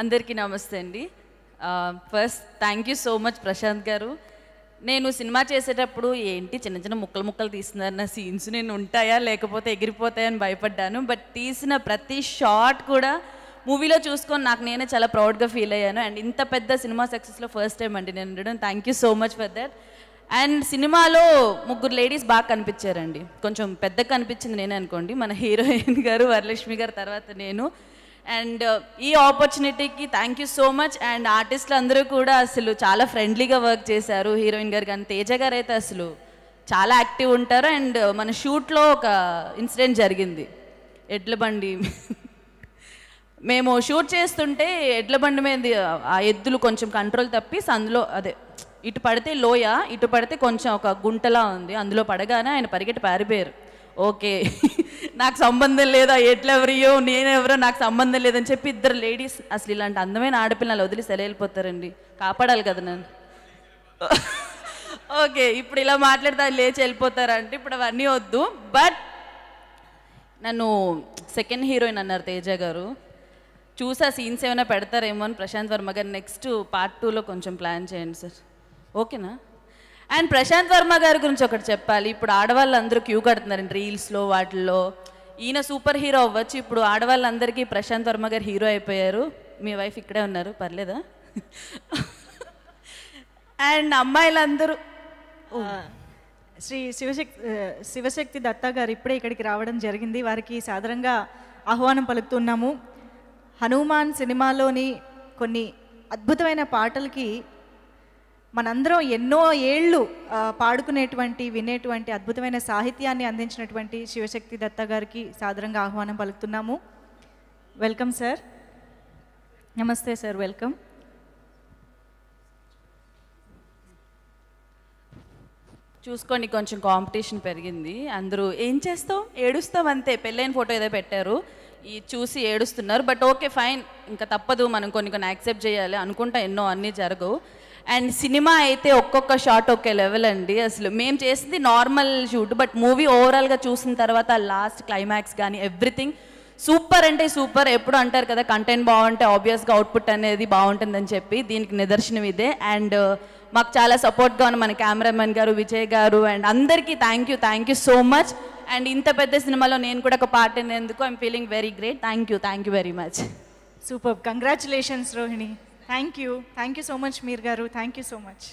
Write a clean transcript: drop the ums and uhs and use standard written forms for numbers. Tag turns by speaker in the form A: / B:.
A: అందరికీ నమస్తే అండి. First thank you so much Prashant garu. నేను సినిమా చేసేటప్పుడు ఏంటి చిన్న చిన్న ముక్కలు తీస్తున్నారు, నా సీన్స్ నేను ఉంటాయా లేకపోతే ఎగిరిపోతాయని భయపడ్డాను. బట్ తీసిన ప్రతి షాట్ కూడా మూవీలో చూసుకొని నాకు నేనే చాలా ప్రౌడ్గా ఫీల్ అయ్యాను. అండ్ ఇంత పెద్ద సినిమా సక్సెస్లో ఫస్ట్ టైం అండి నేను ఉండడం. Thank you so much for that. And సినిమాలో 3 లేడీస్ బాగా కనిపించారండి. కొంచెం పెద్దగా కనిపించింది నేనే అనుకోండి, మన హీరోయిన్ గారు వరలక్ష్మి గారు, తర్వాత నేను. అండ్ ఈ ఆపర్చునిటీకి thank you so much. And ఆర్టిస్టులు అందరూ కూడా అసలు చాలా ఫ్రెండ్లీగా వర్క్ చేశారు. హీరోయిన్ గారు కానీ తేజ గారు అయితే అసలు చాలా యాక్టివ్ ఉంటారు. అండ్ మన షూట్లో ఒక ఇన్సిడెంట్ జరిగింది. ఎడ్ల బండి మేము షూట్ చేస్తుంటే ఎడ్ల బండి మీద ఆ ఎద్దులు కొంచెం కంట్రోల్ తప్పి అందులో అదే ఇటు పడితే లోయ, ఇటు పడితే కొంచెం ఒక గుంటలా ఉంది, అందులో పడగానే ఆయన పరిగెట్టి పారిపోయారు. ఓకే నాకు సంబంధం లేదా, ఎట్లెవరియో నేనెవరో నాకు సంబంధం లేదని చెప్పి 2 లేడీస్ అసలు ఇలాంటి అందమైన ఆడపిల్లలు వదిలి వెళ్ళిపోతారండి, కాపాడాలి కదా నన్ను. ఓకే ఇప్పుడు ఇలా మాట్లాడితే లేచి వెళ్ళిపోతారంటే ఇప్పుడు అవన్నీ వద్దు. బట్ నన్ను సెకండ్ హీరోయిన్ అన్నారు తేజ గారు. చూసా సీన్స్ ఏమైనా పెడతారేమో అని ప్రశాంత్ వర్మ గారు నెక్స్ట్ పార్ట్ 2లో కొంచెం ప్లాన్ చేయండి సార్, ఓకేనా? అండ్ ప్రశాంత్ వర్మ గారి గురించి ఒకటి చెప్పాలి. ఇప్పుడు ఆడవాళ్ళందరూ క్యూ కడుతున్నారండి రీల్స్లో వాటిల్లో. ఈయన సూపర్ హీరో అవ్వచ్చు, ఇప్పుడు ఆడవాళ్ళందరికీ ప్రశాంత్ వర్మ గారు హీరో అయిపోయారు. మీ వైఫ్ ఇక్కడే ఉన్నారు, పర్లేదా? అండ్ అమ్మాయిలందరూ
B: శ్రీ శివశక్తి దత్తా గారు ఇప్పుడే ఇక్కడికి రావడం జరిగింది. వారికి సాధారణంగా ఆహ్వానం పలుకుతున్నాము. హనుమాన్ సినిమాలోని కొన్ని అద్భుతమైన పాటలకి మనందరం ఎన్నో ఏళ్ళు పాడుకునేటువంటి వినేటువంటి అద్భుతమైన సాహిత్యాన్ని అందించినటువంటి శివశక్తి దత్తా గారికి సాధారణంగా ఆహ్వానం పలుకుతున్నాము. Welcome sir. నమస్తే సార్, వెల్కమ్.
A: చూసుకోండి కొంచెం కాంపిటీషన్ పెరిగింది. అందరూ ఏం చేస్తాం, ఏడుస్తాం అంతే. పెళ్ళైన ఫోటో ఏదో పెట్టారు, ఈ చూసి ఏడుస్తున్నారు. బట్ ఓకే ఫైన్, ఇంకా తప్పదు, మనం కొన్ని యాక్సెప్ట్ చేయాలి అనుకుంటా. ఎన్నో అన్నీ జరగవు. అండ్ సినిమా అయితే ఒక్కొక్క షాట్ ఒకే లెవెల్ అండి. అసలు మేము చేసింది నార్మల్ షూట్, బట్ మూవీ ఓవరాల్గా చూసిన తర్వాత లాస్ట్ క్లైమాక్స్ కానీ ఎవ్రీథింగ్ సూపర్ అంటే సూపర్. ఎప్పుడు అంటారు కదా కంటెంట్ బాగుంటే ఆబ్వియస్గా అవుట్పుట్ అనేది బాగుంటుందని చెప్పి, దీనికి నిదర్శనం ఇదే. అండ్ మాకు చాలా సపోర్ట్గా ఉన్న మన కెమెరామెన్ గారు, విజయ్ గారు, అండ్ అందరికీ thank you so much. And ఇంత పెద్ద సినిమాలో నేను కూడా ఒక పార్ట్ అయినందుకు I'm feeling very great. Thank you very much.
B: Super, congratulations Rohini. Thank you so much Meer గారు, థ్యాంక్ యూ సో మచ్.